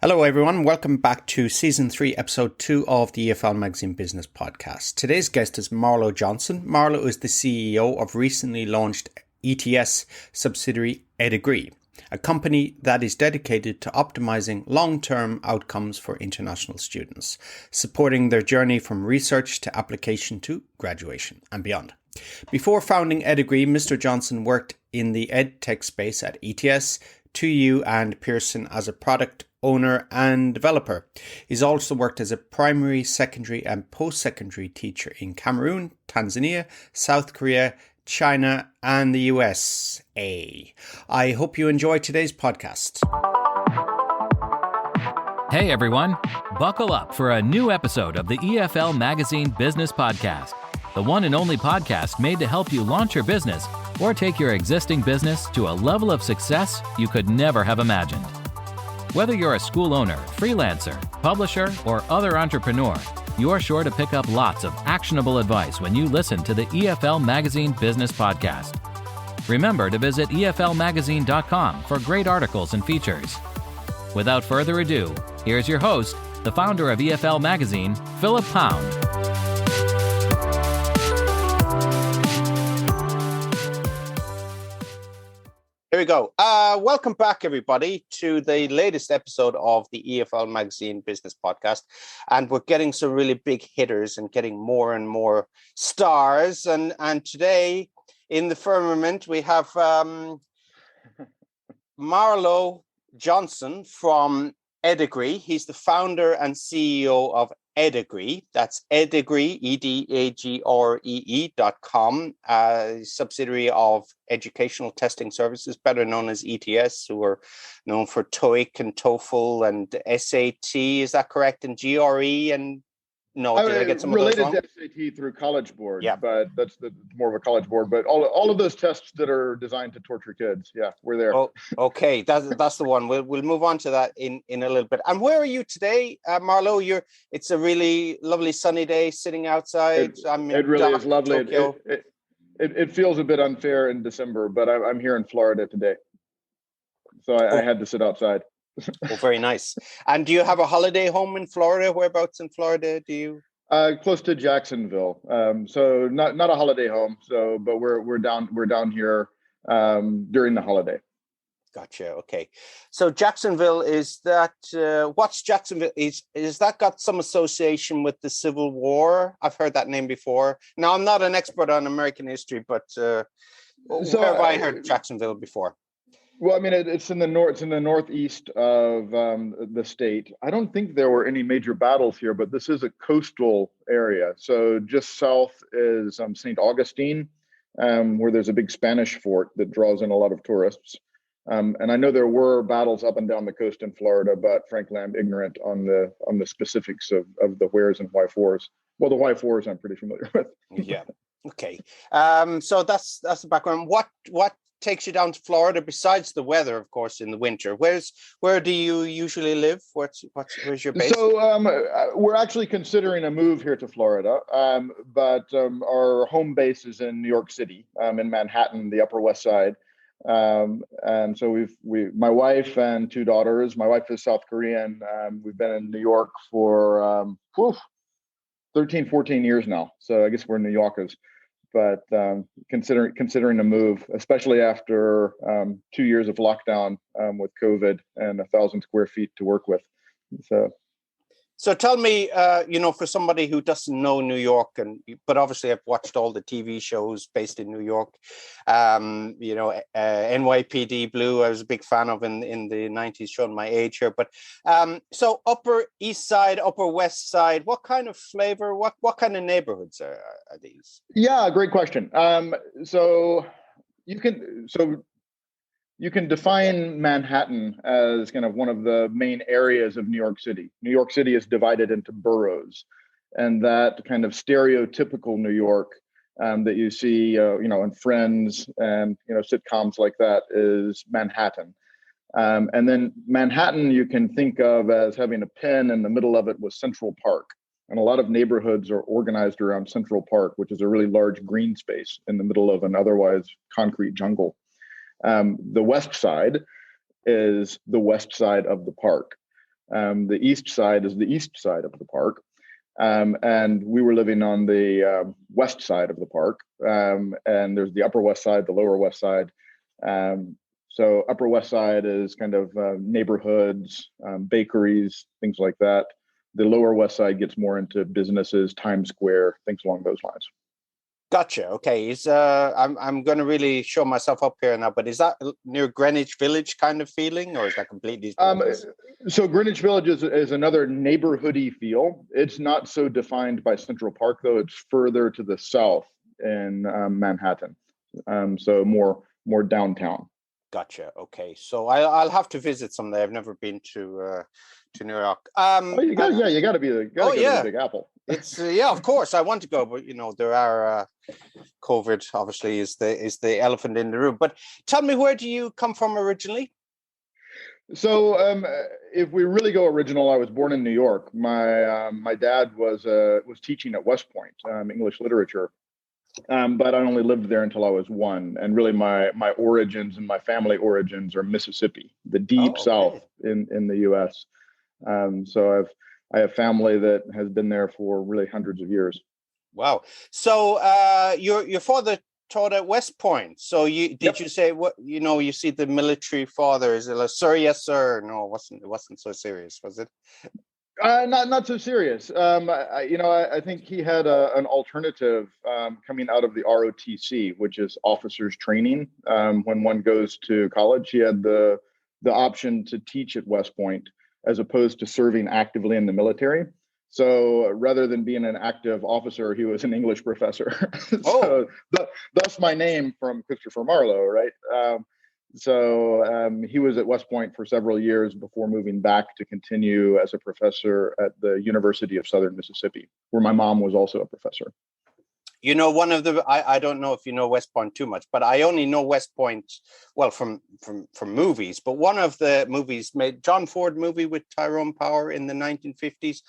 Hello everyone, welcome back to Season 3, Episode 2 of the EFL Magazine Business Podcast. Today's guest is Marlowe Johnson. Marlowe is the CEO of recently launched ETS subsidiary EdAgree, a company that is dedicated to optimizing long-term outcomes for international students, supporting their journey from research to application to graduation and beyond. Before founding EdAgree, Mr. Johnson worked in the edtech space at ETS, 2U and Pearson as a product owner and developer. He's also worked as a primary, secondary and post-secondary teacher in Cameroon, Tanzania, South Korea, China and the USA. I hope you enjoy today's podcast. Hey everyone, buckle up for a new episode of the EFL Magazine Business Podcast, the one and only podcast made to help you launch your business or take your existing business to a level of success you could never have imagined. Whether you're a school owner, freelancer, publisher, or other entrepreneur, you're sure to pick up lots of actionable advice when you listen to the EFL Magazine Business Podcast. Remember to visit eflmagazine.com for great articles and features. Without further ado, here's your host, the founder of EFL Magazine, Philip Pound. Here we go. Welcome back, everybody, to the latest episode of the EFL Magazine Business Podcast. And we're getting some really big hitters and getting more and more stars. And today in the firmament, we have Marlowe Johnson from EdAgree. He's the founder and CEO of EdAgree. That's EdAgree, EdAgree.com, a subsidiary of Educational Testing Services, better known as ETS, who are known for TOEIC and TOEFL and SAT. Is that correct? And GRE and no, did I get some of those wrong? Related to SAT through College Board, yeah. But that's more of a College Board. But all of those tests that are designed to torture kids, yeah, we're there. Oh, okay, that's the one. We'll move on to that in a little bit. And where are you today, Marlowe? It's a really lovely sunny day, sitting outside. It really is lovely. It feels a bit unfair in December, but I'm here in Florida today, so I had to sit outside. Oh, very nice. And do you have a holiday home in Florida? Whereabouts in Florida do you? Close to Jacksonville. So not a holiday home. So, but we're down here during the holiday. Gotcha. Okay. So Jacksonville, is that what's Jacksonville? Is that got some association with the Civil War? I've heard that name before. Now, I'm not an expert on American history, but where have I heard Jacksonville before? Well, I mean, it's in the northeast of the state. I don't think there were any major battles here, but this is a coastal area. So just south is St. Augustine, where there's a big Spanish fort that draws in a lot of tourists. And I know there were battles up and down the coast in Florida, but frankly, I'm ignorant on the specifics of the wheres and why fors. Well, the why fors I'm pretty familiar with. Yeah. Okay. So that's the background. What takes you down to Florida besides the weather, of course, in the winter? Where do you usually live? Where's your base? So we're actually considering a move here to Florida, but our home base is in New York City, in Manhattan, the Upper West Side. And so my wife and two daughters. My wife is South Korean. We've been in New York for 13, 14 years now. So I guess we're New Yorkers. But considering a move, especially after 2 years of lockdown with COVID and 1,000 square feet to work with. So tell me, for somebody who doesn't know New York, but obviously I've watched all the TV shows based in New York, NYPD Blue, I was a big fan of in the 90s, showing my age here. But so Upper East Side, Upper West Side, what kind of flavor, what kind of neighborhoods are these? Yeah, great question. So you can define Manhattan as kind of one of the main areas of New York City. New York City is divided into boroughs, and that kind of stereotypical New York that you see, in Friends and sitcoms like that is Manhattan. And then Manhattan you can think of as having a pin in the middle of it with Central Park. And a lot of neighborhoods are organized around Central Park, which is a really large green space in the middle of an otherwise concrete jungle. The West Side is the west side of the park. The east side is the east side of the park. And we were living on the west side of the park. And there's the upper west side, the lower west side. So upper west side is kind of neighborhoods, bakeries, things like that. The lower west side gets more into businesses, Times Square, things along those lines. Gotcha. Okay. I'm going to really show myself up here now, but is that near Greenwich Village kind of feeling, or is that completely different? So Greenwich Village is another neighborhoody feel. It's not so defined by Central Park, though. It's further to the south in Manhattan. So more downtown. Gotcha. Okay. So I'll have to visit someday. I've never been to New York. You got to be the Big Apple. It's of course I want to go, but there are COVID obviously is the elephant in the room. But tell me, where do you come from originally? So if we really go original, I was born in New York. My dad was teaching at West Point, English literature. But I only lived there until I was 1. And really my origins and my family origins are Mississippi, the deep South in the US. So I have family that has been there for really hundreds of years. Wow. So your father taught at West Point. So you say what you see the military father, is it like, sir, yes, sir? No, it wasn't so serious, was it? Not so serious. I think he had an alternative coming out of the ROTC, which is officers training. When one goes to college, he had the option to teach at West Point as opposed to serving actively in the military. So rather than being an active officer, he was an English professor. So that's my name from Christopher Marlowe, right? So he was at West Point for several years before moving back to continue as a professor at the University of Southern Mississippi, where my mom was also a professor. One of the I don't know if you know West Point too much, but I only know West Point from movies. But one of the movies made, John Ford movie with Tyrone Power in the 1950s,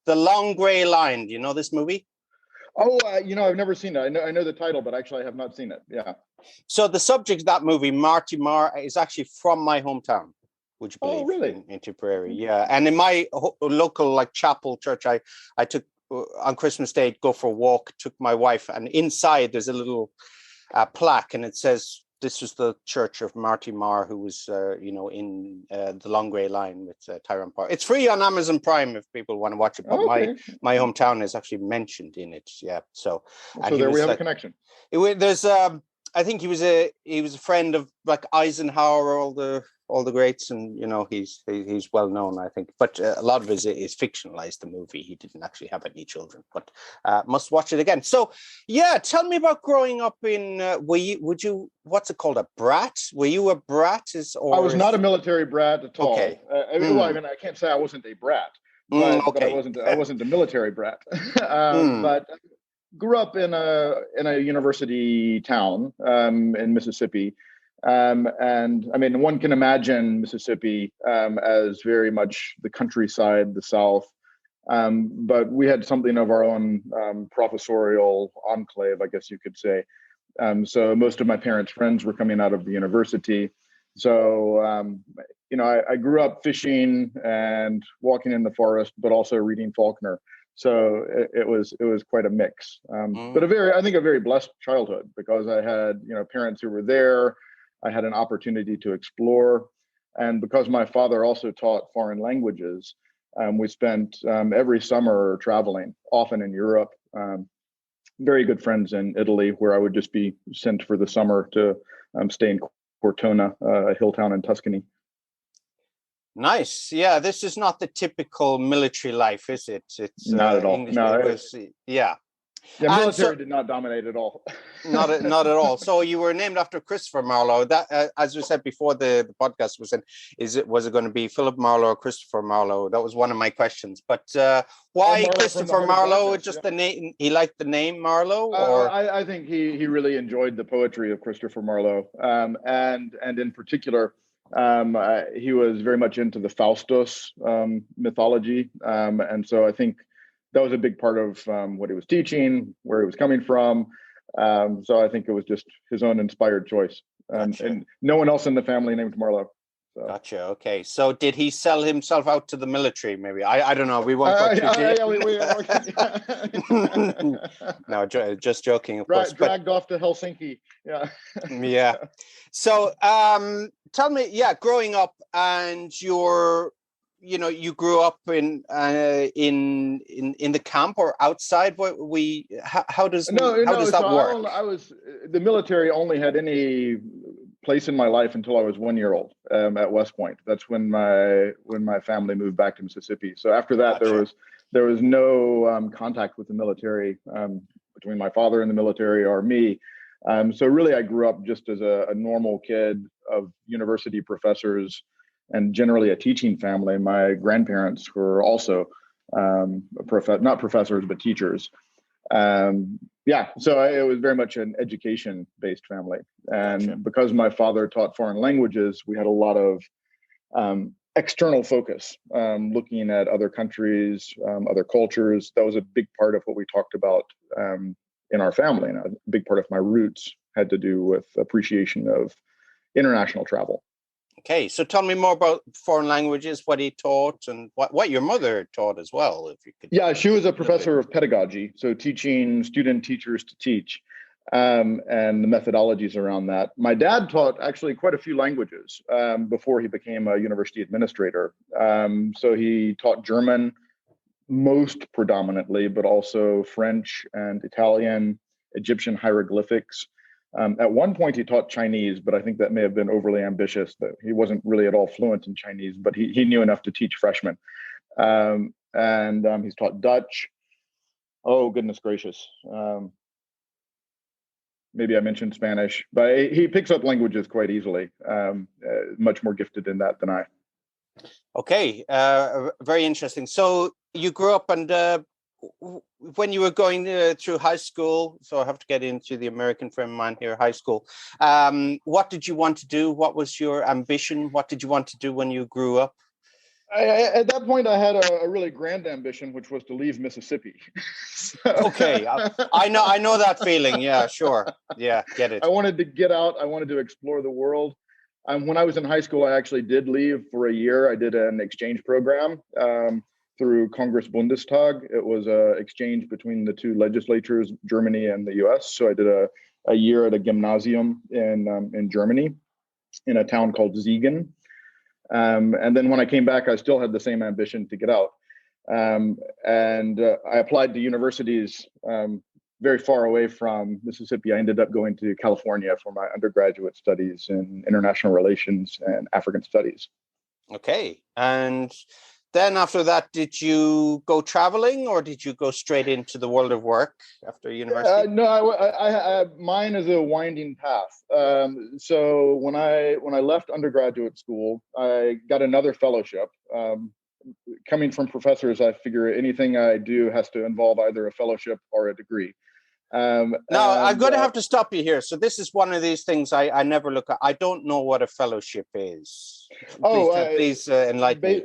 The Long Gray Line. Do you know this movie? Oh, I've never seen it. I know the title, but actually I have not seen it. Yeah. So the subject of that movie, Marty Marr, is actually from my hometown. Would you believe? Oh, really? In Tipperary, yeah. And in my local chapel church, I took on Christmas Day, go for a walk, took my wife, and inside there's a little plaque, and it says this was the church of Marty Marr, who was in the Long Grey Line with Tyrone Power. It's free on Amazon Prime if people want to watch it, but my hometown is actually mentioned in it. Yeah, so there we have a connection. There's I think he was a friend of like Eisenhower, all the greats, and he's well known, I think. But a lot of it is fictionalized. The movie, he didn't actually have any children, but must watch it again. So yeah, tell me about growing up in. What's it called, a brat? Were you a brat? I was not a military brat at all. Okay. I can't say I wasn't a brat, but I wasn't a military brat. But grew up in a university town in Mississippi. And I mean, one can imagine Mississippi as very much the countryside, the South. But we had something of our own professorial enclave, I guess you could say. So most of my parents' friends were coming out of the university. So, I grew up fishing and walking in the forest, but also reading Faulkner. So it was quite a mix, but I think a very blessed childhood, because I had, parents who were there. I had an opportunity to explore. And because my father also taught foreign languages, we spent every summer traveling, often in Europe. Very good friends in Italy, where I would just be sent for the summer to stay in Cortona, a hill town in Tuscany. Nice. Yeah, this is not the typical military life, is it? It's not at all. English, No, yeah. The military did not dominate at all. not at all. So you were named after Christopher Marlowe. That, as we said before the podcast was in, was it going to be Philip Marlowe or Christopher Marlowe? That was one of my questions. But why Christopher Marlowe? Just the name. He liked the name Marlowe, or I think he really enjoyed the poetry of Christopher Marlowe, and in particular. He was very much into the Faustus mythology, and so I think that was a big part of what he was teaching, where he was coming from. So I think it was just his own inspired choice, Gotcha. and no one else in the family named Marlowe. So. Gotcha. Okay. So did he sell himself out to the military? Maybe I don't know. We won't go too deep. No, just joking, of course. Dragged off to Helsinki. Yeah. Yeah. So tell me, growing up, and you grew up in the camp or outside. How does that work? The military only had any place in my life until I was 1 year old at West Point. That's when my family moved back to Mississippi. So after that, Gotcha. there was no contact with the military between my father and the military or me. So really, I grew up just as a normal kid of university professors and generally a teaching family. My grandparents were also not professors, but teachers. So it was very much an education-based family. And Gotcha. because my father taught foreign languages, we had a lot of external focus, looking at other countries, other cultures. That was a big part of what we talked about in our family. And a big part of my roots had to do with appreciation of international travel. Okay, so tell me more about foreign languages, what he taught, and what your mother taught as well, if you could. Yeah, she was a professor of pedagogy, so teaching student teachers to teach, and the methodologies around that. My dad taught actually quite a few languages before he became a university administrator. So he taught German most predominantly, but also French and Italian, Egyptian hieroglyphics. At one point, he taught Chinese, but I think that may have been overly ambitious. That he wasn't really at all fluent in Chinese, but he knew enough to teach freshmen. And he's taught Dutch. Oh, goodness gracious. Maybe I mentioned Spanish, but he picks up languages quite easily, much more gifted in that than I. Okay, very interesting. So you grew up, and when you were going through high school, so I have to get into the American frame of mind here, high school, what did you want to do? What was your ambition? What did you want to do when you grew up? At that point, I had a really grand ambition, which was to leave Mississippi. Okay, I know that feeling. Yeah, sure. Yeah, get it. I wanted to get out. I wanted to explore the world. When I was in high school, I actually did leave for a year. I did an exchange program through Congress Bundestag. It was an exchange between the two legislatures, Germany and the U.S. So I did a year at a gymnasium in Germany, in a town called Siegen. And then when I came back, I still had the same ambition to get out. And I applied to universities very far away from Mississippi. I ended up going to California for my undergraduate studies in international relations and African studies. Okay. And then after that, did you go traveling, or did you go straight into the world of work after university? No, I mine is a winding path. So when I left undergraduate school, I got another fellowship. Coming from professors, I figure anything I do has to involve either a fellowship or a degree. Now, I'm going to have to stop you here. So this is one of these things I never look at. I don't know what a fellowship is. Please enlighten me.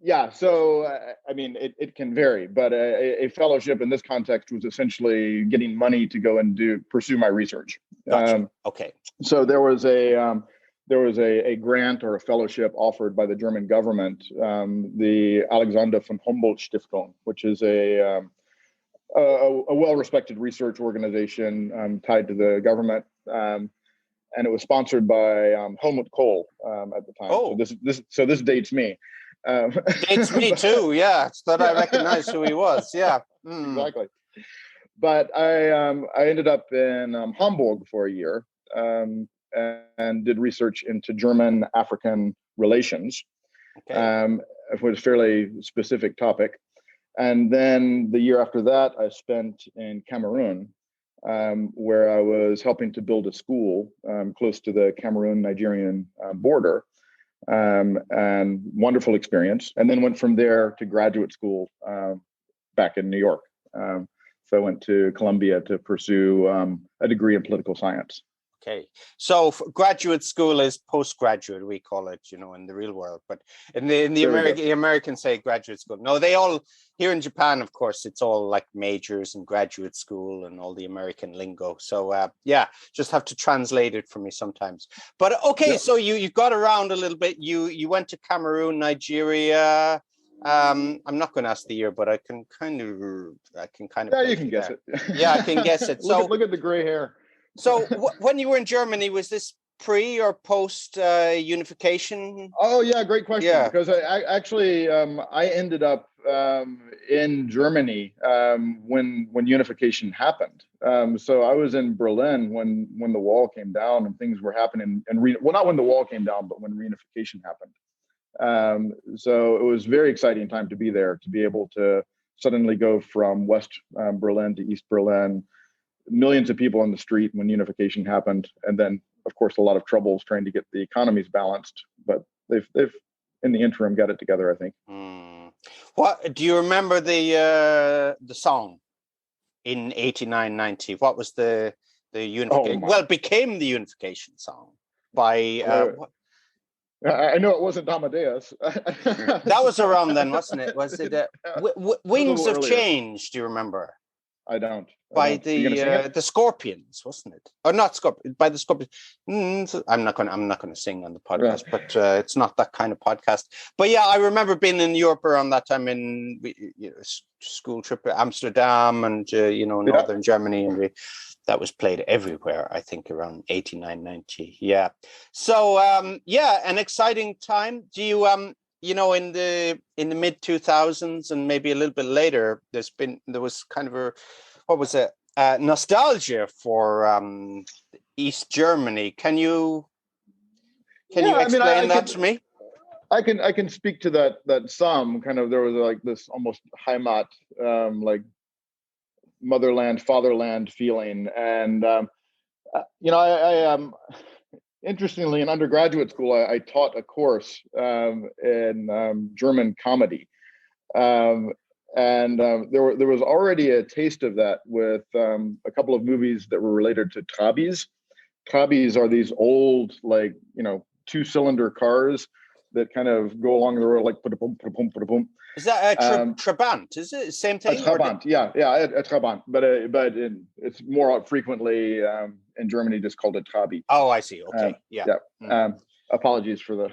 Yeah, so I mean, it can vary, but a fellowship in this context was essentially getting money to go and pursue my research. Gotcha. Okay. So there was a grant or a fellowship offered by the German government, the Alexander von Humboldt Stiftung, which is a well-respected research organization tied to the government, and it was sponsored by Helmut Kohl at the time. Oh. So this dates me. Dates me too. Yeah, it's that I recognize who he was. Yeah, exactly. But I ended up in Hamburg for a year and did research into German-African relations. Okay. It was a fairly specific topic. And then the year after that, I spent in Cameroon, where I was helping to build a school close to the Cameroon-Nigerian border. And wonderful experience. And then went from there to graduate school back in New York. So I went to Columbia to pursue a degree in political science. Okay. So graduate school is postgraduate, we call it, in the real world. But in the Americans say graduate school. No, they all, here in Japan, of course, it's all like majors and graduate school and all the American lingo. So just have to translate it for me sometimes. But okay, so you got around a little bit. You went to Cameroon, Nigeria. I'm not going to ask the year, but I can kind of. Yeah, you can guess it. Yeah, I can guess it. So look at the gray hair. So when you were in Germany, was this pre or post unification? Oh yeah, great question. Yeah. Because I actually I ended up in Germany when unification happened. So I was in Berlin when the wall came down and things were happening. And not when the wall came down, but when reunification happened. So it was a very exciting time to be there, to be able to suddenly go from West Berlin to East Berlin. Millions of people on the street when unification happened, and then of course a lot of troubles trying to get the economies balanced, but they've in the interim got it together, I think. What do you remember the song in 89, 90? What was the unification? It became the unification song by I know it wasn't Amadeus. That was around then, wasn't it? Was it Wings of Change? Do you remember? I don't. By the Scorpions, wasn't it? Or not Scorpions? By the Scorpions. I'm not going to sing on the podcast, but it's not that kind of podcast. But yeah, I remember being in Europe around that time in school trip to Amsterdam and northern Germany, and that was played everywhere. I think around 89, 90. Yeah. So an exciting time. Do you in the mid 2000s and maybe a little bit later, there was kind of nostalgia for East Germany. Can you explain that to me? I can speak to that some. Kind of, there was like this almost Heimat, like motherland, fatherland feeling, and I interestingly, in undergraduate school, I taught a course in German comedy, and there was already a taste of that with a couple of movies that were related to Trabis. Trabis are these old, like, 2-cylinder cars that kind of go along the road like pa-da-boom, pa-da-boom, pa-da-boom. Is that a Trabant? Is it the same thing? A Trabant, yeah, a Trabant, but it's more frequently in Germany just called a Trabi. Oh, I see. Okay, Apologies for the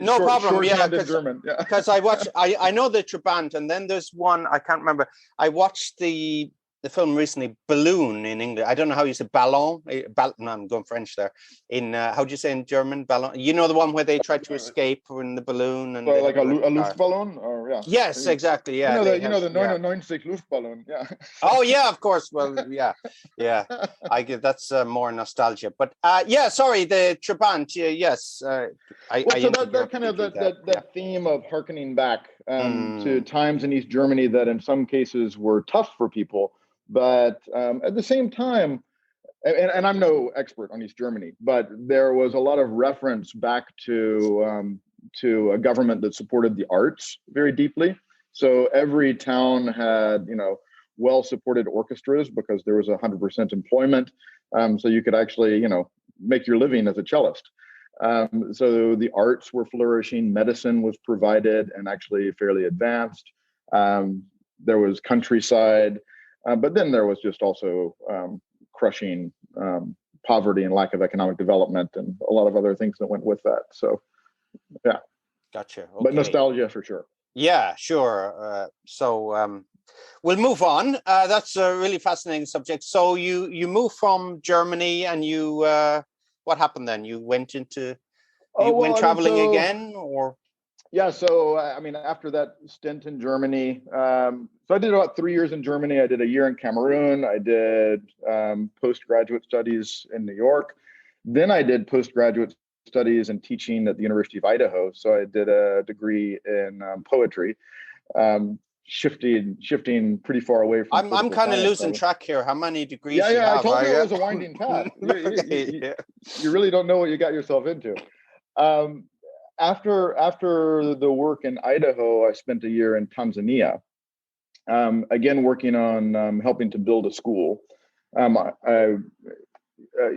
no problem. Yeah, German. Because I know the Trabant, and then there's one I can't remember. I watched the film recently, Balloon in English. I don't know how you say ballon. No, I'm going French there. In how do you say in German? Ballon. You know the one where they try to escape in the balloon and like a Luftballon, or Yes, exactly. Yeah. You know the 99 Luftballon. Yeah. Oh yeah, of course. Well, yeah. I get that's more nostalgia, but sorry, the Trabant. Yes. So that kind of that theme of harkening back to times in East Germany that in some cases were tough for people. But at the same time, and I'm no expert on East Germany, but there was a lot of reference back to a government that supported the arts very deeply. So every town had, well-supported orchestras because there was 100% employment. So you could actually, make your living as a cellist. So the arts were flourishing, medicine was provided and actually fairly advanced. There was countryside. But then there was just also crushing poverty and lack of economic development and a lot of other things that went with that. So, yeah. Gotcha. Okay. But nostalgia for sure. Yeah, sure. So we'll move on. That's a really fascinating subject. So you moved from Germany and you, what happened then? You went went traveling again or? Yeah, so after that stint in Germany, so I did about 3 years in Germany. I did a year in Cameroon. I did postgraduate studies in New York. Then I did postgraduate studies and teaching at the University of Idaho. So I did a degree in poetry, shifting pretty far away from. I'm kind of losing track here. How many degrees? You have? I told you it was a winding path. You really don't know what you got yourself into. After the work in Idaho, I spent a year in Tanzania, again working on helping to build a school.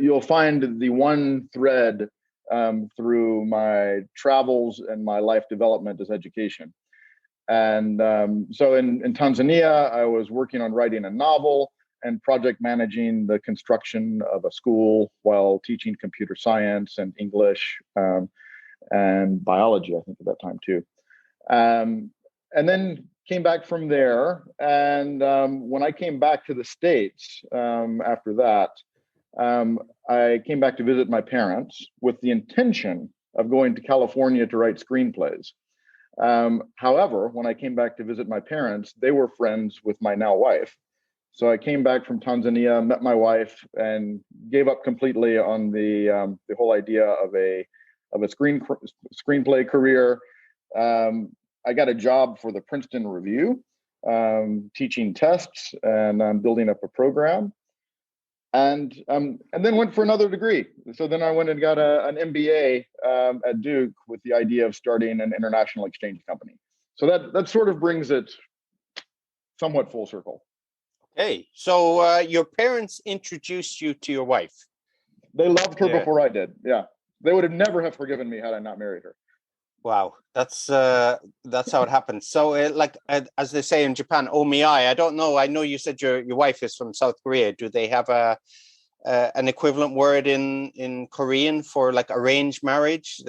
you'll find the one thread through my travels and my life development is education. And so in Tanzania, I was working on writing a novel and project managing the construction of a school while teaching computer science and English and biology, I think at that time too. And then came back from there. And when I came back to the States after that, I came back to visit my parents with the intention of going to California to write screenplays. However, when I came back to visit my parents, they were friends with my now wife. So I came back from Tanzania, met my wife, and gave up completely on the whole idea of a screenplay career. I got a job for the Princeton Review, teaching tests and building up a program, and then went for another degree. So then I went and got an MBA at Duke with the idea of starting an international exchange company. So that sort of brings it somewhat full circle. Okay, so your parents introduced you to your wife. They loved her before I did. Yeah, they would have never have forgiven me had I not married her. Wow, that's how it happens. So, as they say in Japan, omiai. I don't know. I know you said your wife is from South Korea. Do they have an equivalent word in Korean for like arranged marriage?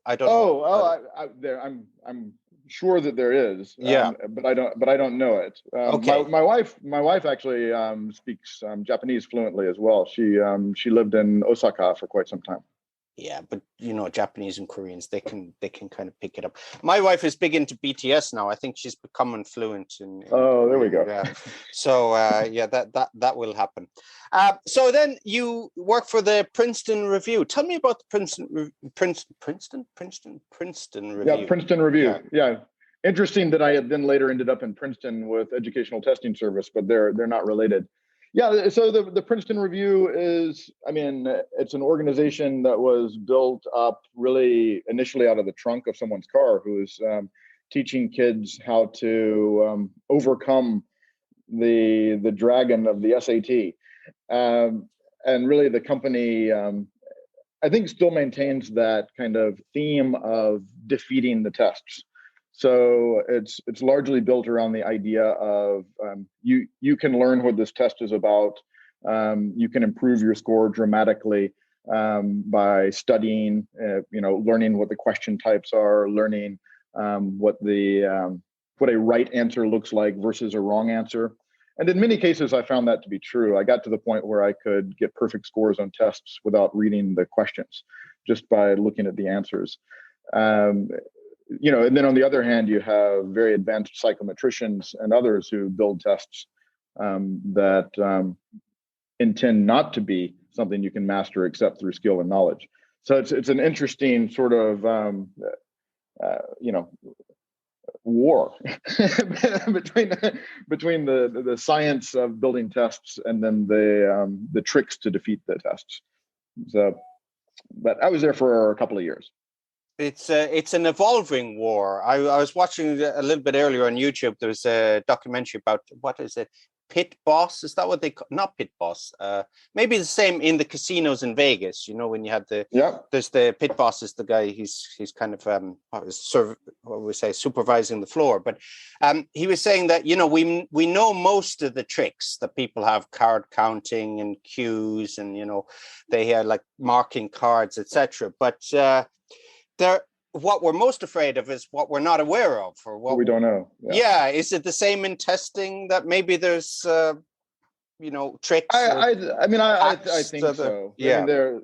I don't know. I'm sure that there is. Yeah, but I don't know it. Okay. My wife actually speaks Japanese fluently as well. She lived in Osaka for quite some time. Yeah, but Japanese and Koreans, they can kind of pick it up. My wife is big into BTS now. I think she's becoming fluent in there we go. So that will happen. So then you work for the Princeton Review. Tell me about the Princeton Review. Yeah, Princeton Review. Yeah. Interesting that I had then later ended up in Princeton with Educational Testing Service, but they're not related. Yeah, so the Princeton Review is, it's an organization that was built up really initially out of the trunk of someone's car, who was teaching kids how to overcome the dragon of the SAT. And really the company, I think, still maintains that kind of theme of defeating the tests. So it's largely built around the idea of you can learn what this test is about. You can improve your score dramatically by studying, learning what the question types are, learning what a right answer looks like versus a wrong answer. And in many cases, I found that to be true. I got to the point where I could get perfect scores on tests without reading the questions, just by looking at the answers. And then on the other hand, you have very advanced psychometricians and others who build tests that intend not to be something you can master except through skill and knowledge. So it's an interesting sort of war between the science of building tests and then the tricks to defeat the tests. So, but I was there for a couple of years. It's an evolving war. I was watching a little bit earlier on YouTube. There was a documentary about, what is it, Pit Boss? Is that what they call? Not Pit Boss. Maybe the same in the casinos in Vegas. When you had there's the Pit Boss is the guy. He's kind of supervising the floor. But he was saying that we know most of the tricks that people have, card counting and cues, and they had like marking cards, etc. But what we're most afraid of is what we're not aware of, or what we don't know. Yeah. Is it the same in testing, that maybe there's tricks? I think so. Yeah. There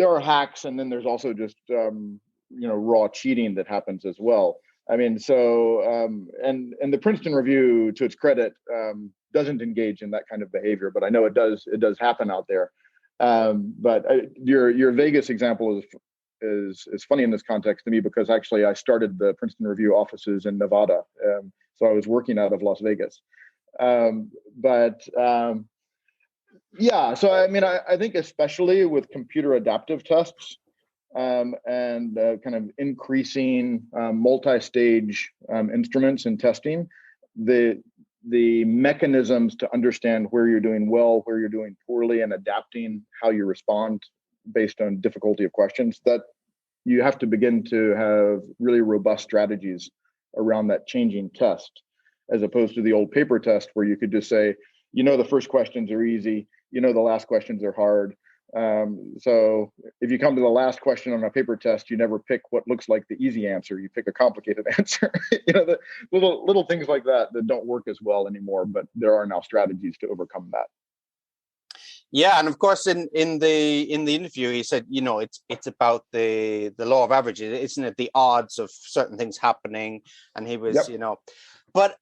are hacks, and then there's also just raw cheating that happens as well. And the Princeton Review, to its credit, doesn't engage in that kind of behavior, but I know it does happen out there. But your Vegas example is funny in this context to me, because actually I started the Princeton Review offices in Nevada, so I was working out of Las Vegas. So I think especially with computer adaptive tests and kind of increasing multi-stage instruments in testing, the the mechanisms to understand where you're doing well, where you're doing poorly, and adapting how you respond based on difficulty of questions, that you have to begin to have really robust strategies around that changing test, as opposed to the old paper test where you could just say, the first questions are easy, the last questions are hard. So if you come to the last question on a paper test, you never pick what looks like the easy answer. You pick a complicated answer. The little things like that don't work as well anymore, but there are now strategies to overcome that. Yeah, and of course, in the interview, he said, it's about the law of averages, isn't it? The odds of certain things happening, and he was, Yep. But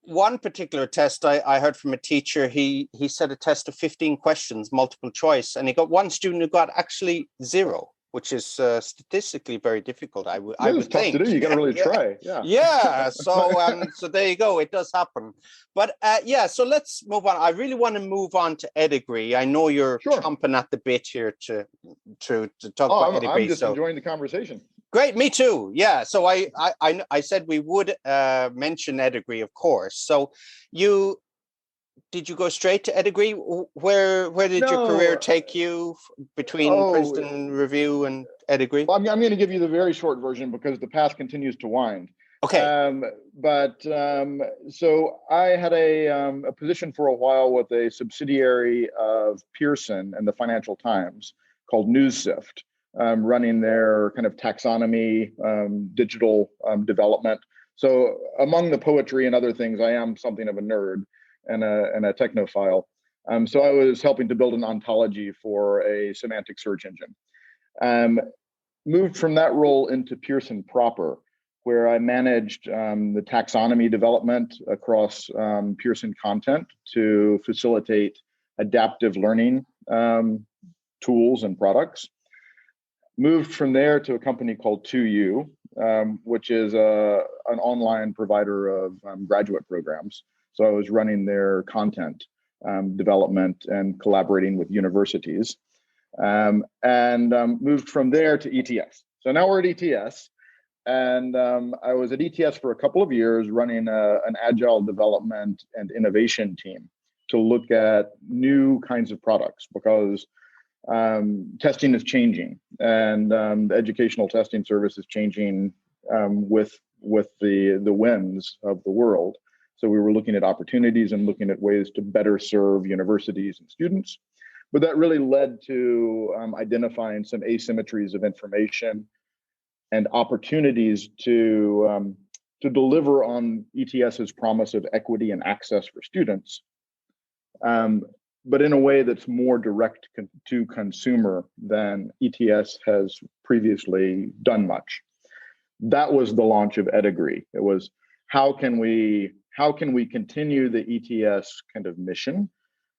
one particular test I heard from a teacher, he said a test of 15 questions, multiple choice, and he got one student who got actually 0, which is statistically very difficult. I would tough think to do. You got to really try. Yeah. So there you go. It does happen. But so let's move on. I really want to move on to EdAgree. I know you're chomping at the bit here to talk about EdAgree. I'm just enjoying the conversation. Great, me too. Yeah. So I said we would mention EdAgree, of course. So did you go straight to EdAgree? Where did your career take you between Princeton Review and EdAgree? Well, I'm going to give you the very short version because the path continues to wind. Okay. So I had a position for a while with a subsidiary of Pearson and the Financial Times called NewsSift, running their kind of taxonomy, digital development. So among the poetry and other things, I am something of a nerd and a technophile. So I was helping to build an ontology for a semantic search engine. Moved from that role into Pearson proper, where I managed the taxonomy development across Pearson content to facilitate adaptive learning tools and products. Moved from there to a company called 2U, which is an online provider of graduate programs. So I was running their content development and collaborating with universities, and moved from there to ETS. So now we're at ETS, and I was at ETS for a couple of years running an agile development and innovation team to look at new kinds of products, because testing is changing, and the educational testing service is changing with the winds of the world. So we were looking at opportunities and looking at ways to better serve universities and students. But that really led to identifying some asymmetries of information and opportunities to deliver on ETS's promise of equity and access for students, but in a way that's more direct to consumer than ETS has previously done much. That was the launch of EdAgree. It was, how can we continue the ETS kind of mission,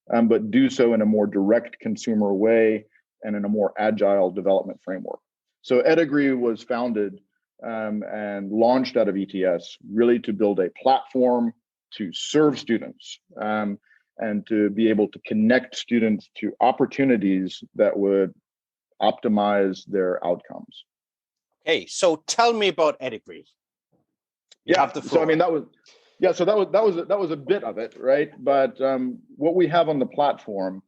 but do so in a more direct consumer way and in a more agile development framework. So EdAgree was founded and launched out of ETS really to build a platform to serve students and to be able to connect students to opportunities that would optimize their outcomes. Okay, so tell me about EdAgree. You have the floor. So I mean, that was a bit of it, right? But what we have on the platform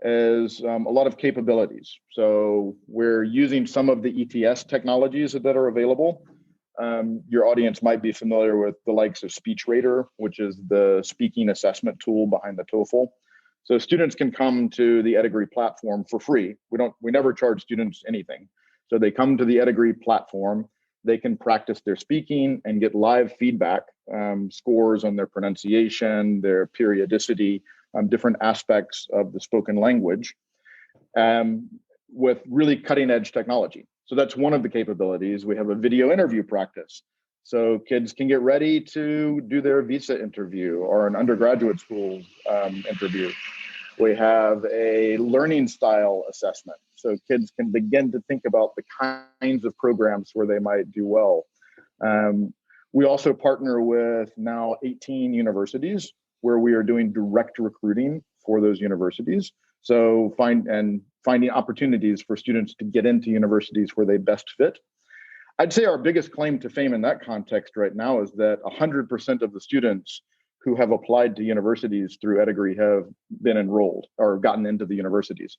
is a lot of capabilities. So we're using some of the ETS technologies that are available. Your audience might be familiar with the likes of SpeechRater, which is the speaking assessment tool behind the TOEFL. So students can come to the EdAgree platform for free. We never charge students anything. So they come to the EdAgree platform, they can practice their speaking and get live feedback, scores on their pronunciation, their periodicity, different aspects of the spoken language, with really cutting edge technology. So that's one of the capabilities. We have a video interview practice. So kids can get ready to do their visa interview or an undergraduate school interview. We have a learning style assessment. So kids can begin to think about the kinds of programs where they might do well. We also partner with now 18 universities where we are doing direct recruiting for those universities. So finding opportunities for students to get into universities where they best fit. I'd say our biggest claim to fame in that context right now is that 100% of the students who have applied to universities through EdAgree have been enrolled or gotten into the universities.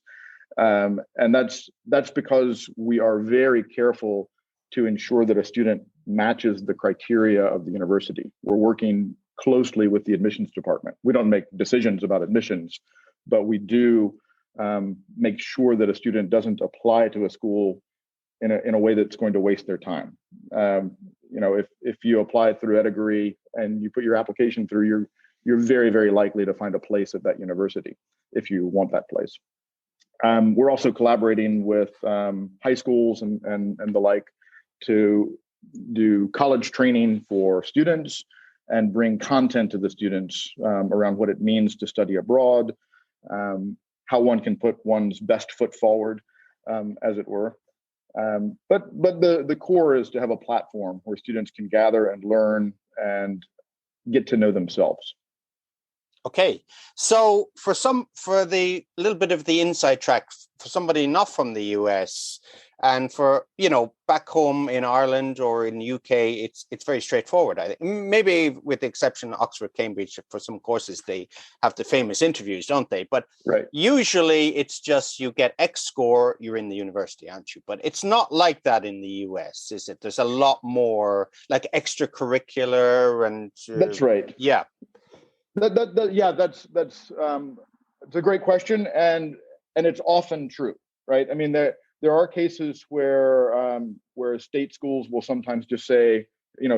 And that's because we are very careful to ensure that a student matches the criteria of the university. We're working closely with the admissions department. We don't make decisions about admissions, but we do make sure that a student doesn't apply to a school in a way that's going to waste their time. If you apply through EdAgree and you put your application through, you're very, very likely to find a place at that university if you want that place. We're also collaborating with high schools and the like to do college training for students and bring content to the students around what it means to study abroad, how one can put one's best foot forward, as it were. But the core is to have a platform where students can gather and learn and get to know themselves. Okay, so for the little bit of the inside track for somebody not from the US and for back home in Ireland or in the UK, it's very straightforward. I think maybe with the exception of Oxford, Cambridge, for some courses they have the famous interviews, don't they? But right. Usually it's just you get X score, you're in the university, aren't you? But it's not like that in the US, is it? There's a lot more like extracurricular and that's right. Yeah. That's it's a great question, and it's often true, right? I mean, there are cases where state schools will sometimes just say,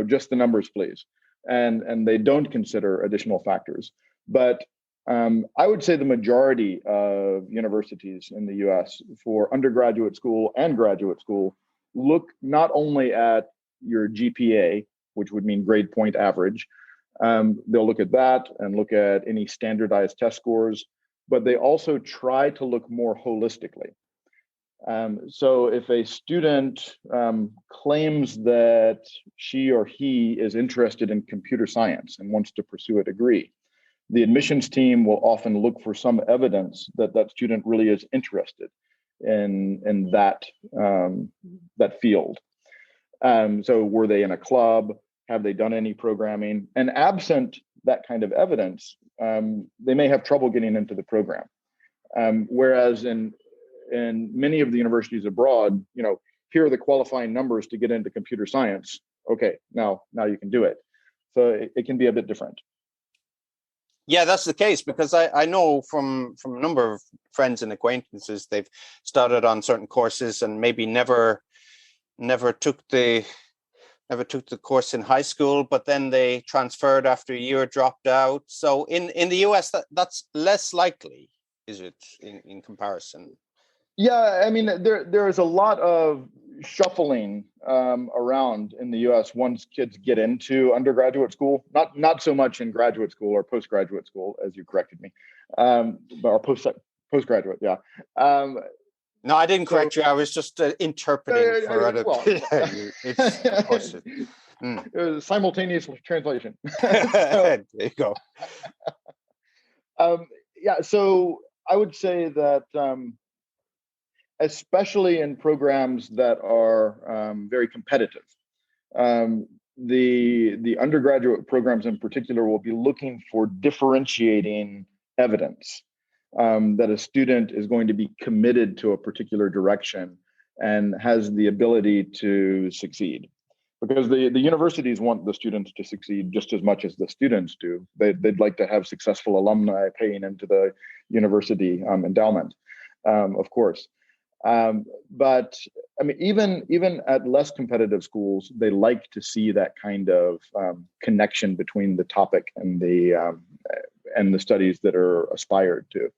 just the numbers, please, and they don't consider additional factors. But I would say the majority of universities in the U.S. for undergraduate school and graduate school look not only at your GPA, which would mean grade point average. They'll look at that and look at any standardized test scores, but they also try to look more holistically. So if a student claims that she or he is interested in computer science and wants to pursue a degree, the admissions team will often look for some evidence that that student really is interested in that field. So were they in a club? Have they done any programming? And absent that kind of evidence, they may have trouble getting into the program. Whereas in many of the universities abroad, here are the qualifying numbers to get into computer science. Okay, now you can do it. So it can be a bit different. Yeah, that's the case, because I know from a number of friends and acquaintances, they've started on certain courses and maybe never took the course in high school, but then they transferred after a year, dropped out. So in the US, that's less likely, is it, in comparison? Yeah, I mean, there is a lot of shuffling around in the US once kids get into undergraduate school. Not so much in graduate school or postgraduate school, as you corrected me, or postgraduate, yeah. No, I didn't correct you. I was just interpreting for other people. It's, of course, it was simultaneous translation. There you go. Yeah, so I would say that especially in programs that are very competitive, the undergraduate programs in particular will be looking for differentiating evidence. That a student is going to be committed to a particular direction and has the ability to succeed. Because the universities want the students to succeed just as much as the students do. They'd like to have successful alumni paying into the university endowment, of course. But I mean, even at less competitive schools, they like to see that kind of connection between the topic and the studies that are aspired to.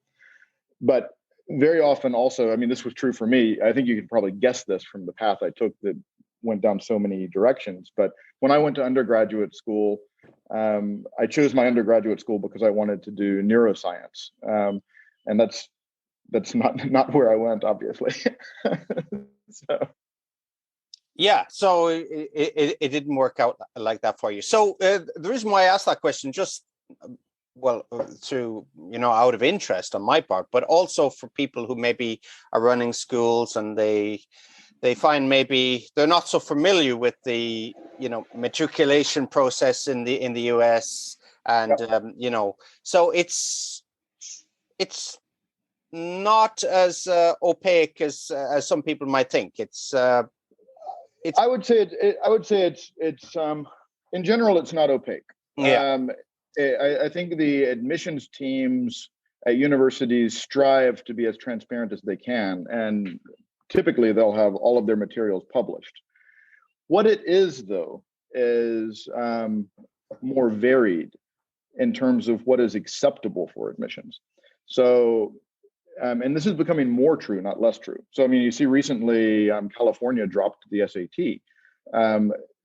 But very often also, I mean, this was true for me. I think you could probably guess this from the path I took that went down so many directions. But when I went to undergraduate school, I chose my undergraduate school because I wanted to do neuroscience. And that's not where I went, obviously. So. Yeah, so it didn't work out like that for you. So the reason why I asked that question, just through out of interest on my part, but also for people who maybe are running schools and they find maybe they're not so familiar with the matriculation process in the US, And so it's not as opaque as some people might think. It's I would say it's in general, it's not opaque. Yeah. I think the admissions teams at universities strive to be as transparent as they can, and typically they'll have all of their materials published. What it is, though, is more varied in terms of what is acceptable for admissions. So, and this is becoming more true, not less true. So, I mean, you see recently California dropped the SAT.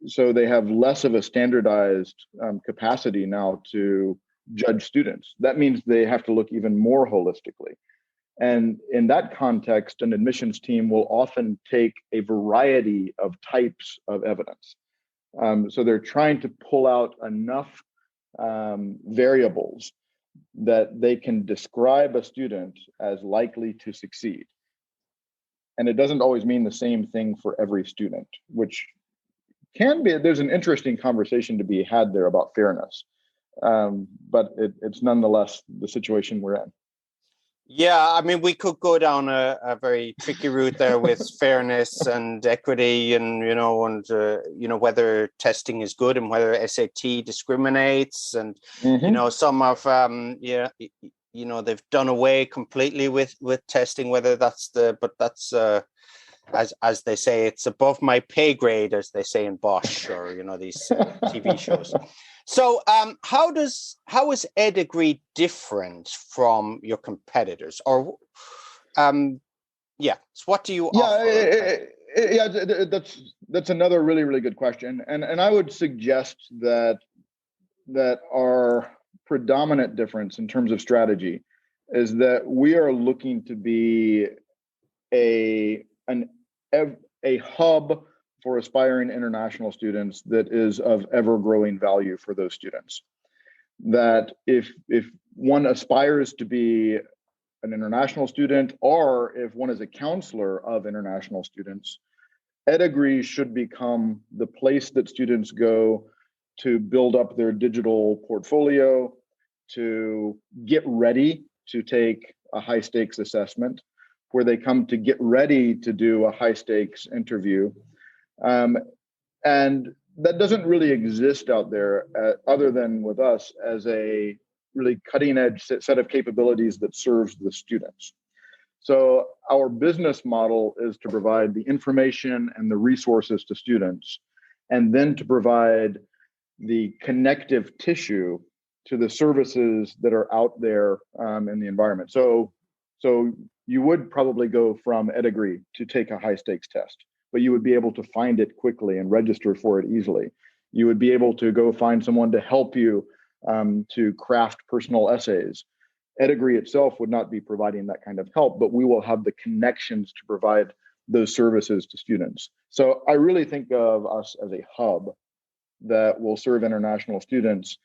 So they have less of a standardized capacity now to judge students. That means they have to look even more holistically. And in that context, an admissions team will often take a variety of types of evidence. So they're trying to pull out enough variables that they can describe a student as likely to succeed. And it doesn't always mean the same thing for every student, which can be, there's an interesting conversation to be had there about fairness. But it's nonetheless the situation we're in. Yeah, I mean, we could go down a very tricky route there with fairness and equity, and whether testing is good and whether SAT discriminates, and some of they've done away completely with testing. Whether that's as they say, it's above my pay grade, as they say in Bosch, or these TV shows. So how is EdAgree different from your competitors? Or so what do you offer? That's another really, really good question. And I would suggest that our predominant difference in terms of strategy is that we are looking to be a hub for aspiring international students that is of ever-growing value for those students. That if one aspires to be an international student, or if one is a counselor of international students, EdAgree should become the place that students go to build up their digital portfolio, to get ready to take a high-stakes assessment, where they come to get ready to do a high-stakes interview. And that doesn't really exist out there other than with us as a really cutting edge set of capabilities that serves the students. So our business model is to provide the information and the resources to students, and then to provide the connective tissue to the services that are out there in the environment. So you would probably go from EdAgree to take a high stakes test, but you would be able to find it quickly and register for it easily. You would be able to go find someone to help you to craft personal essays. EdAgree itself would not be providing that kind of help, but we will have the connections to provide those services to students. So I really think of us as a hub that will serve international students,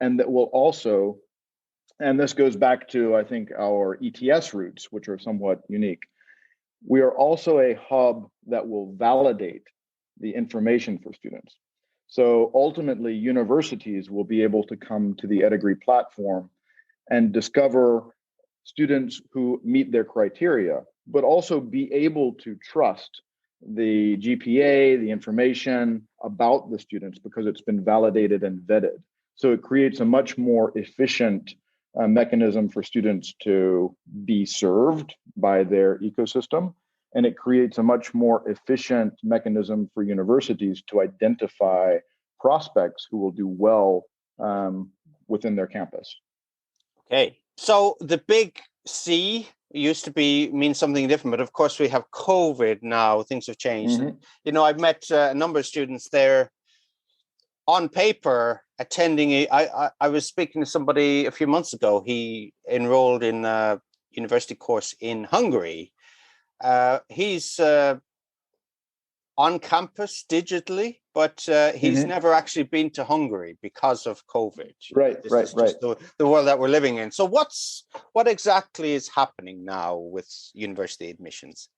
and that will also, and this goes back to, I think, our ETS roots, which are somewhat unique. We are also a hub that will validate the information for students. So ultimately, universities will be able to come to the EdAgree platform and discover students who meet their criteria, but also be able to trust the GPA, the information about the students, because it's been validated and vetted. So it creates a much more efficient mechanism for students to be served by their ecosystem. And it creates a much more efficient mechanism for universities to identify prospects who will do well within their campus. Okay, so the big C used to mean something different, but of course we have COVID now. Things have changed. Mm-hmm. And, I've met a number of students there on paper attending. I was speaking to somebody a few months ago. He enrolled in a university course in Hungary. He's on campus digitally, but he's never actually been to Hungary because of COVID. Right. The world that we're living in. So what exactly is happening now with university admissions?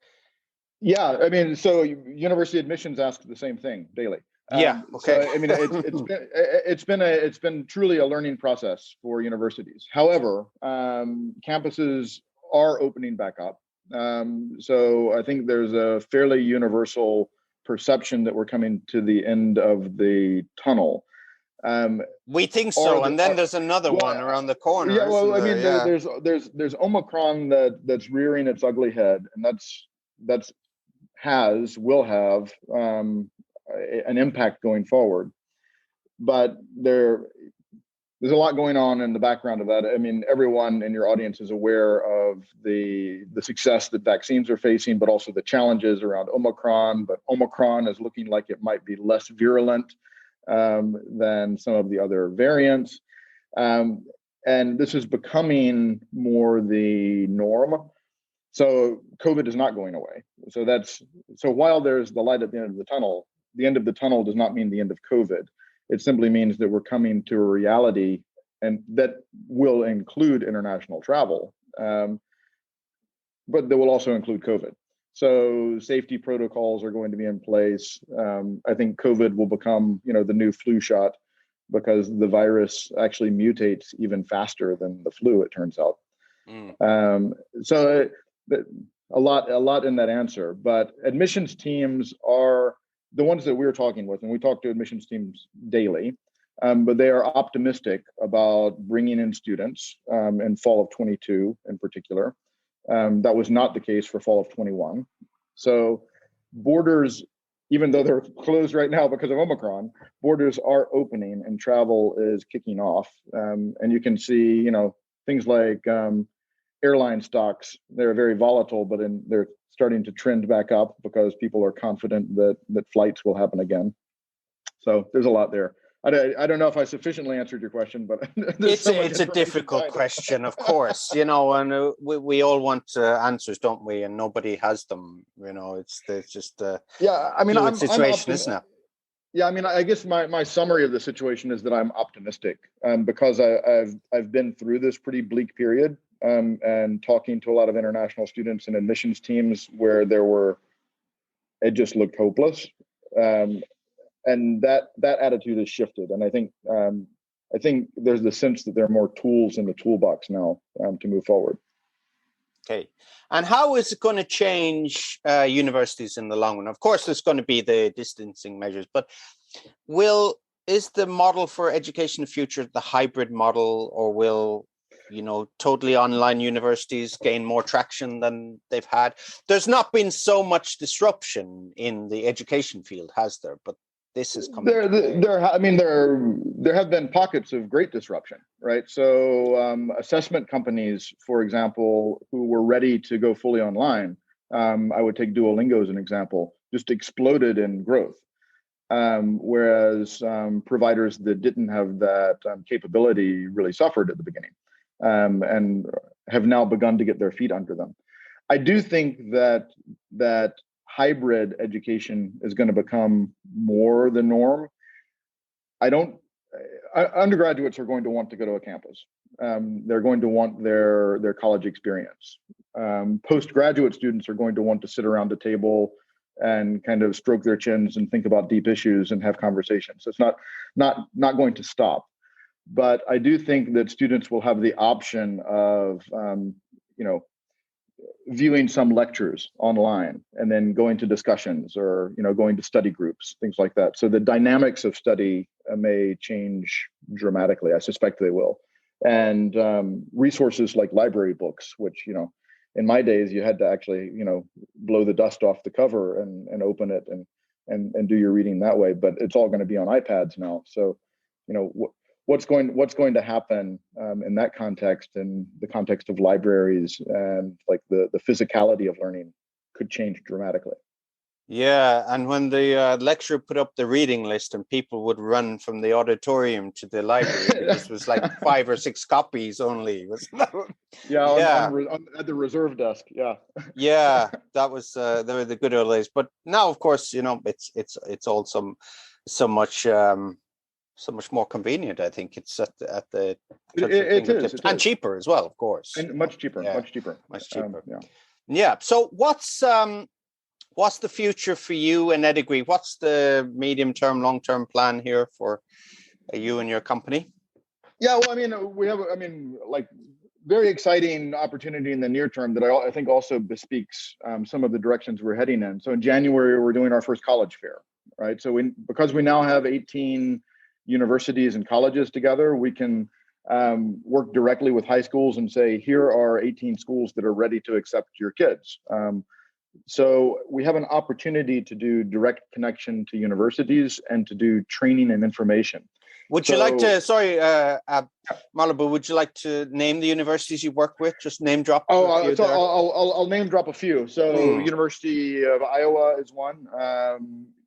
Yeah, I mean, so university admissions ask the same thing daily. Yeah. Okay. So I mean, it's been truly a learning process for universities. However, campuses are opening back up. So I think there's a fairly universal perception that we're coming to the end of the tunnel. We think so, and then there's another one around the corner. Yeah, well, I mean, there's Omicron that's rearing its ugly head, and will have an impact going forward. But there's a lot going on in the background of that. I mean, everyone in your audience is aware of the success that vaccines are facing, but also the challenges around Omicron. But Omicron is looking like it might be less virulent than some of the other variants. And this is becoming more the norm. So COVID is not going away. So while there's the light at the end of the tunnel, the end of the tunnel does not mean the end of COVID. It simply means that we're coming to a reality, and that will include international travel, but that will also include COVID. So safety protocols are going to be in place. I think COVID will become, the new flu shot, because the virus actually mutates even faster than the flu, it turns out. So a lot in that answer. But admissions teams are the ones that we're talking with, and we talk to admissions teams daily. But they are optimistic about bringing in students in fall of 22 in particular. That was not the case for fall of 21. So borders, even though they're closed right now because of Omicron, borders are opening and travel is kicking off. And you can see, things like airline stocks, they're very volatile, but they're starting to trend back up because people are confident that flights will happen again. So there's a lot there. I don't know if I sufficiently answered your question, but it's a difficult question, of course, and we all want answers, don't we? And nobody has them. It's just fluid situation, isn't it? Yeah, I mean, I guess my summary of the situation is that I'm optimistic, because I've been through this pretty bleak period, and talking to a lot of international students and admissions teams where it just looked hopeless. And that attitude has shifted, and I think there's the sense that there are more tools in the toolbox now to move forward. Okay, and how is it going to change universities in the long run? Of course, there's going to be the distancing measures, but is the model for education in the future the hybrid model, or will totally online universities gain more traction than they've had? There's not been so much disruption in the education field, has there? But this is coming. There have been pockets of great disruption, right? So assessment companies, for example, who were ready to go fully online, I would take Duolingo as an example, just exploded in growth. Whereas providers that didn't have that capability really suffered at the beginning, and have now begun to get their feet under them. I do think that hybrid education is going to become more the norm. Undergraduates are going to want to go to a campus. They're going to want their college experience. Postgraduate students are going to want to sit around a table and kind of stroke their chins and think about deep issues and have conversations. So it's not going to stop. But I do think that students will have the option of, viewing some lectures online and then going to discussions, or going to study groups, things like that. So the dynamics of study may change dramatically. I suspect they will. And resources like library books, which in my days you had to actually blow the dust off the cover and open it and do your reading that way. But it's all going to be on iPads now. So what's going to happen in that context, in the context of libraries, and like the physicality of learning could change dramatically. Yeah, and when the lecturer put up the reading list and people would run from the auditorium to the library, because it was like 5 or 6 copies only. Yeah. At the reserve desk. Yeah. Yeah, that was the good old days. But now, of course, it's all so much more convenient. I think it's at the it is, and cheaper as well, of course. And much cheaper. Yeah. Yeah. So What's the future for you and EdAgree? What's the medium-term, long-term plan here for you and your company? Yeah, well, I mean, we have, like very exciting opportunity in the near term that I think also bespeaks some of the directions we're heading in. So in January, we're doing our first college fair, right? So because we now have 18 universities and colleges together, we can work directly with high schools and say, here are 18 schools that are ready to accept your kids. So we have an opportunity to do direct connection to universities and to do training and information. Would you like to, Marlowe, would you like to name the universities you work with? Just name drop. I'll name drop a few. So University of Iowa is one,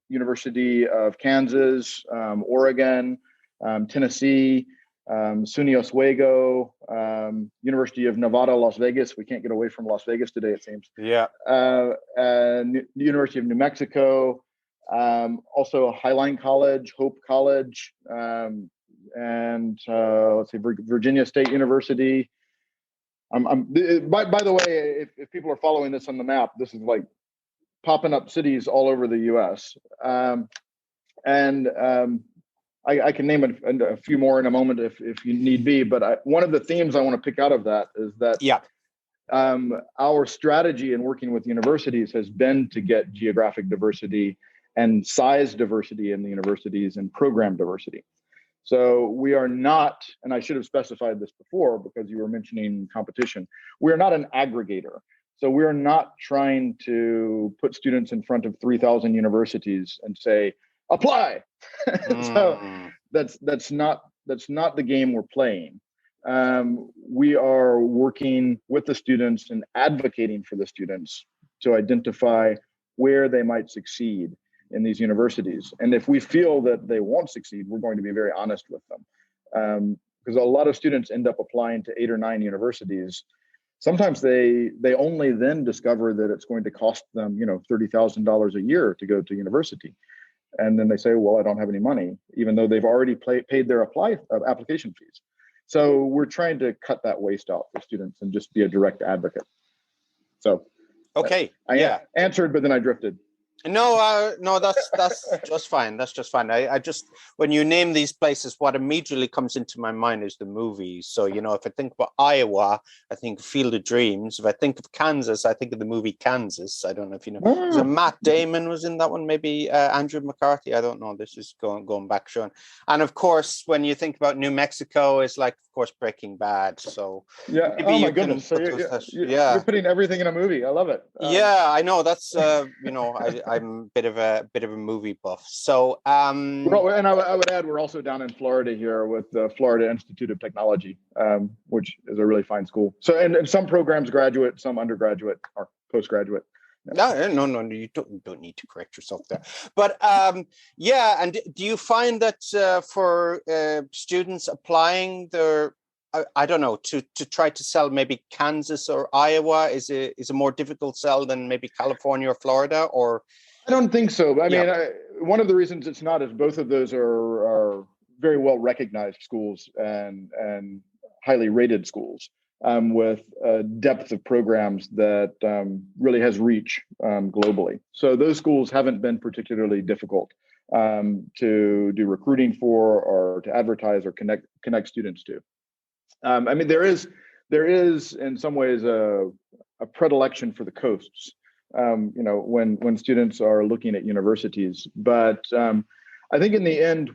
University of Kansas, Oregon, Tennessee, SUNY Oswego, University of Nevada, Las Vegas. We can't get away from Las Vegas today, it seems. Yeah. University of New Mexico, also Highline College, Hope College, and let's see, Virginia State University. By the way, if people are following this on the map, this is like popping up cities all over the U.S. I can name a few more in a moment if you need be. But one of the themes I want to pick out of that is that our strategy in working with universities has been to get geographic diversity and size diversity in the universities and program diversity. So we are not, and I should have specified this before because you were mentioning competition, we are not an aggregator. So we're not trying to put students in front of 3,000 universities and say, apply. So that's not the game we're playing. We are working with the students and advocating for the students to identify where they might succeed in these universities. And if we feel that they won't succeed, we're going to be very honest with them. Because a lot of students end up applying to 8 or 9 universities. Sometimes they only then discover that it's going to cost them, $30,000 a year to go to university. And then they say, well, I don't have any money, even though they've already paid their application fees. So we're trying to cut that waste out for students and just be a direct advocate. So, okay, I answered, but then I drifted. No, that's just fine. That's just fine. I just, when you name these places, what immediately comes into my mind is the movies. So, if I think about Iowa, I think Field of Dreams. If I think of Kansas, I think of the movie Kansas. I don't know if you know. So Matt Damon was in that one, maybe Andrew McCarthy. I don't know. This is going back, Sean. And of course, when you think about New Mexico, it's like, of course, Breaking Bad. So yeah. Oh my goodness. So you're putting everything in a movie. I love it. Yeah, I know. That's I'm a bit of a movie buff. So and I would add, we're also down in Florida here with the Florida Institute of Technology, which is a really fine school. So and some programs graduate, some undergraduate or postgraduate. No, you don't need to correct yourself there. But and do you find that for students applying their, I don't know, to try to sell maybe Kansas or Iowa is a more difficult sell than maybe California or Florida? Or I don't think so. I mean, one of the reasons it's not is both of those are very well recognized schools and highly rated schools with a depth of programs that really has reach globally. So those schools haven't been particularly difficult to do recruiting for or to advertise or connect students to. I mean, there is in some ways a predilection for the coasts. When students are looking at universities, but I think in the end,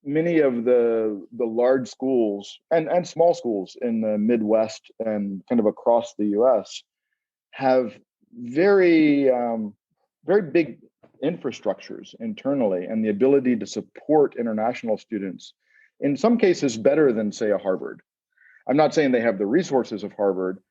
many of the large schools and small schools in the Midwest and kind of across the U.S. have very big infrastructures internally and the ability to support international students, in some cases better than, say, a Harvard. I'm not saying they have the resources of Harvard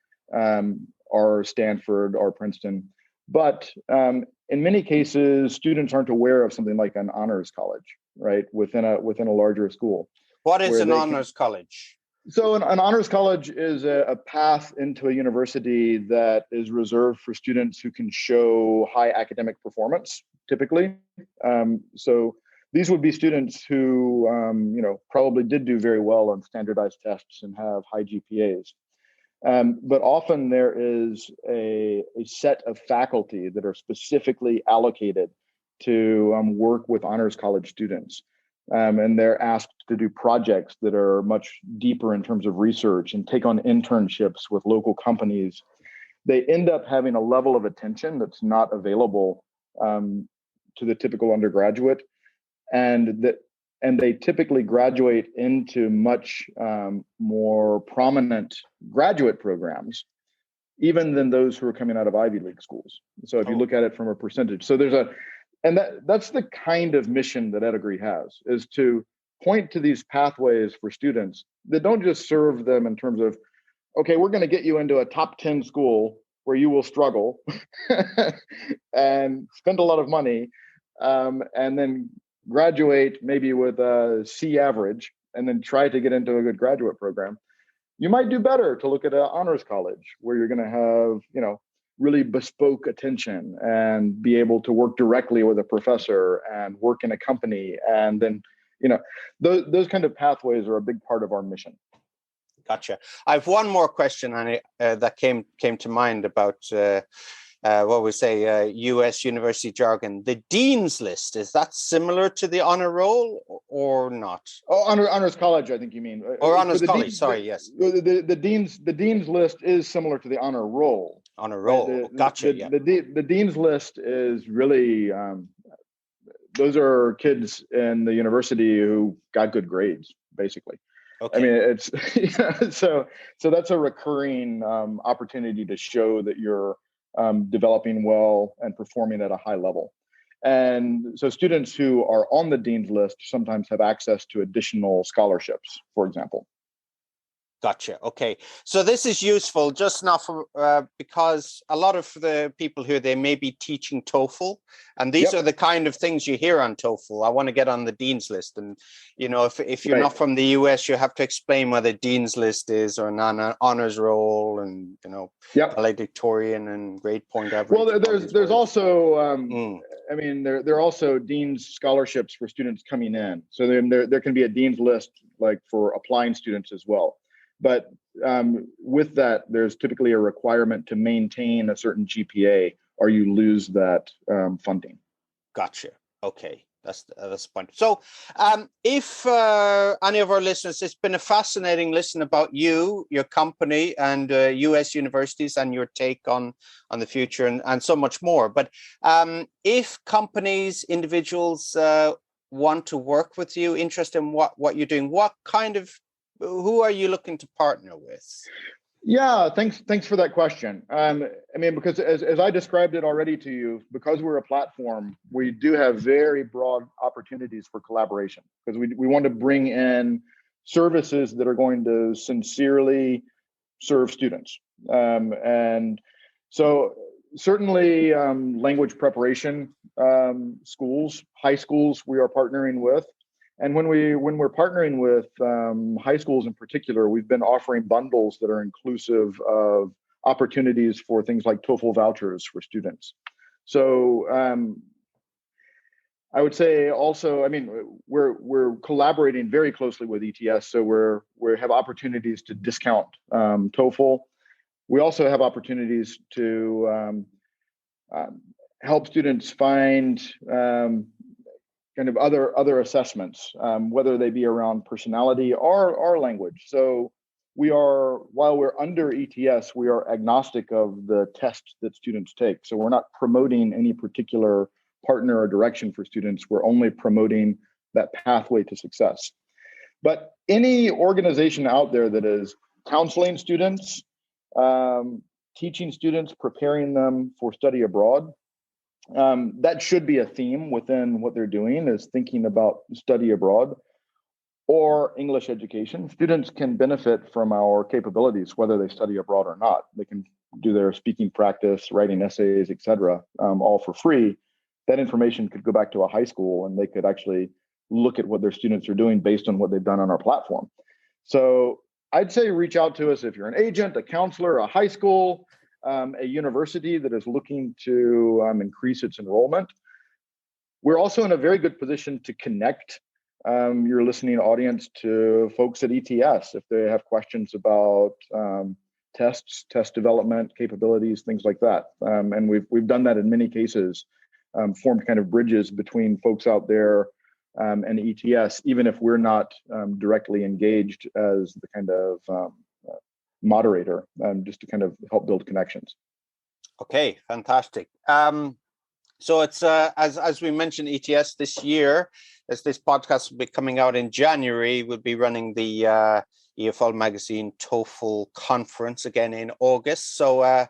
or Stanford or Princeton, but in many cases, students aren't aware of something like an honors college, right, within a larger school. What is an honors college? So an honors college is a path into a university that is reserved for students who can show high academic performance, typically. So these would be students who, probably did do very well on standardized tests and have high GPAs. But often there is a set of faculty that are specifically allocated to work with honors college students. And they're asked to do projects that are much deeper in terms of research and take on internships with local companies. They end up having a level of attention that's not available to the typical undergraduate, and they typically graduate into much more prominent graduate programs, even than those who are coming out of Ivy League schools. So if you look at it from a percentage, so that's the kind of mission that EdAgree has, is to point to these pathways for students that don't just serve them in terms of, okay, we're going to get you into a top 10 school where you will struggle and spend a lot of money, and then graduate maybe with a C average, and then try to get into a good graduate program. You might do better to look at an honors college where you're going to have, really bespoke attention and be able to work directly with a professor and work in a company. And then, those kind of pathways are a big part of our mission. Gotcha. I have one more question, and that came to mind about what we say, U.S. university jargon. The dean's list, is that similar to the honor roll or not? Oh, honors college, I think you mean. Or honors college. Sorry, yes. The dean's list is similar to the honor roll. Honor roll. Gotcha. The dean's list is really those are kids in the university who got good grades, basically. Okay. I mean, it's so that's a recurring opportunity to show that you're developing well and performing at a high level. And so students who are on the dean's list sometimes have access to additional scholarships, for example. Gotcha. Okay. So this is useful just not for because a lot of the people here, they may be teaching TOEFL, and these are the kind of things you hear on TOEFL. I want to get on the dean's list. And, if you're not from the US, you have to explain what a dean's list is, or an honors roll, and, valedictorian and grade point average. Well, there's also, there are also dean's scholarships for students coming in. So then there can be a dean's list like for applying students as well. But with that, there's typically a requirement to maintain a certain GPA, or you lose that funding. Gotcha. Okay, that's the point. So, if any of our listeners, it's been a fascinating listen about you, your company, and U.S. universities, and your take on the future, and so much more. But if companies, individuals want to work with you, interested in what you're doing, who are you looking to partner with? Yeah, thanks for that question. Because as I described it already to you, because we're a platform, we do have very broad opportunities for collaboration, because we want to bring in services that are going to sincerely serve students. And so certainly language preparation schools, high schools we are partnering with. And when we're partnering with high schools in particular, we've been offering bundles that are inclusive of opportunities for things like TOEFL vouchers for students. So I would say also, we're collaborating very closely with ETS, so we have opportunities to discount TOEFL. We also have opportunities to help students find kind of other assessments, whether they be around personality or language. So while we're under ETS, we are agnostic of the tests that students take. So we're not promoting any particular partner or direction for students. We're only promoting that pathway to success. But any organization out there that is counseling students, teaching students, preparing them for study abroad, that should be a theme within what they're doing, is thinking about study abroad or English education. Students can benefit from our capabilities, whether they study abroad or not. They can do their speaking practice, writing essays, etc., all for free. That information could go back to a high school, and they could actually look at what their students are doing based on what they've done on our platform. So I'd say reach out to us if you're an agent, a counselor, a high school, a university that is looking to increase its enrollment. We're also in a very good position to connect your listening audience to folks at ETS if they have questions about tests, test development capabilities, things like that. And we've done that in many cases, formed kind of bridges between folks out there and ETS, even if we're not directly engaged as the kind of moderator, just to kind of help build connections. Okay, fantastic. So it's as we mentioned, ETS this year, as this podcast will be coming out in January, we'll be running the EFL Magazine TOEFL conference again in August. So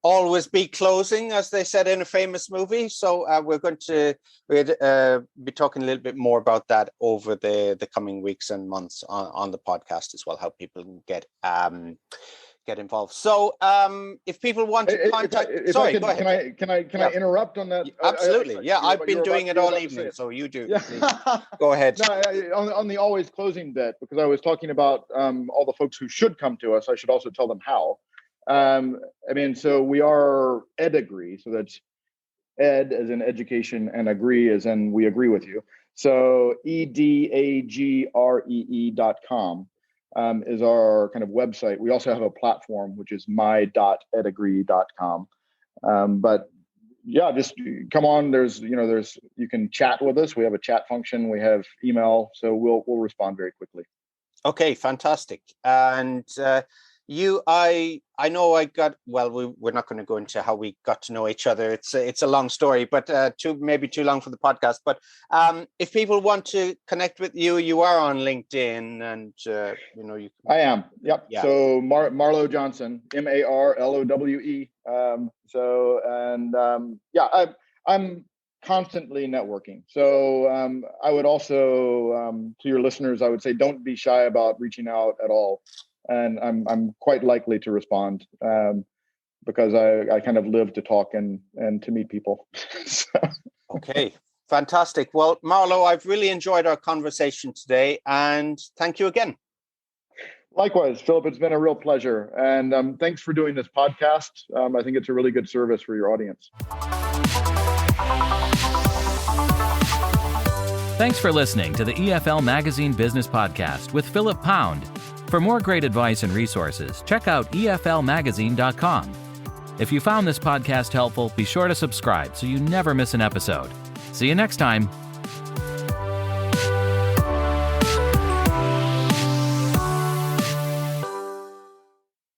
always be closing, as they said in a famous movie. So we're going to be talking a little bit more about that over the coming weeks and months on the podcast as well, how people can get involved. So if people want to contact, go ahead. Can I interrupt on that? Absolutely. I've been doing it all evening, so you do. Yeah. Go ahead. No, on the always closing bit, because I was talking about all the folks who should come to us, I should also tell them how. So we are EdAgree, so that's ed as in education and agree as in we agree with you. So EdAgree.com is our kind of website. We also have a platform, which is my.edagree.com. But yeah, just come on. You can chat with us. We have a chat function. We have email, so we'll respond very quickly. Okay, fantastic. And I know we're not going to go into how we got to know each other. It's a long story, but maybe too long for the podcast. But if people want to connect with you, you are on LinkedIn, and you. I am. Yep. Yeah. So Marlowe Johnson, Marlowe. I'm constantly networking. So I would also, to your listeners, I would say don't be shy about reaching out at all. And I'm quite likely to respond because I kind of live to talk and to meet people. Okay, fantastic. Well, Marlowe, I've really enjoyed our conversation today, and thank you again. Likewise, Philip, it's been a real pleasure. And thanks for doing this podcast. I think it's a really good service for your audience. Thanks for listening to the EFL Magazine Business Podcast with Philip Pound. For more great advice and resources, check out eflmagazine.com. If you found this podcast helpful, be sure to subscribe so you never miss an episode. See you next time.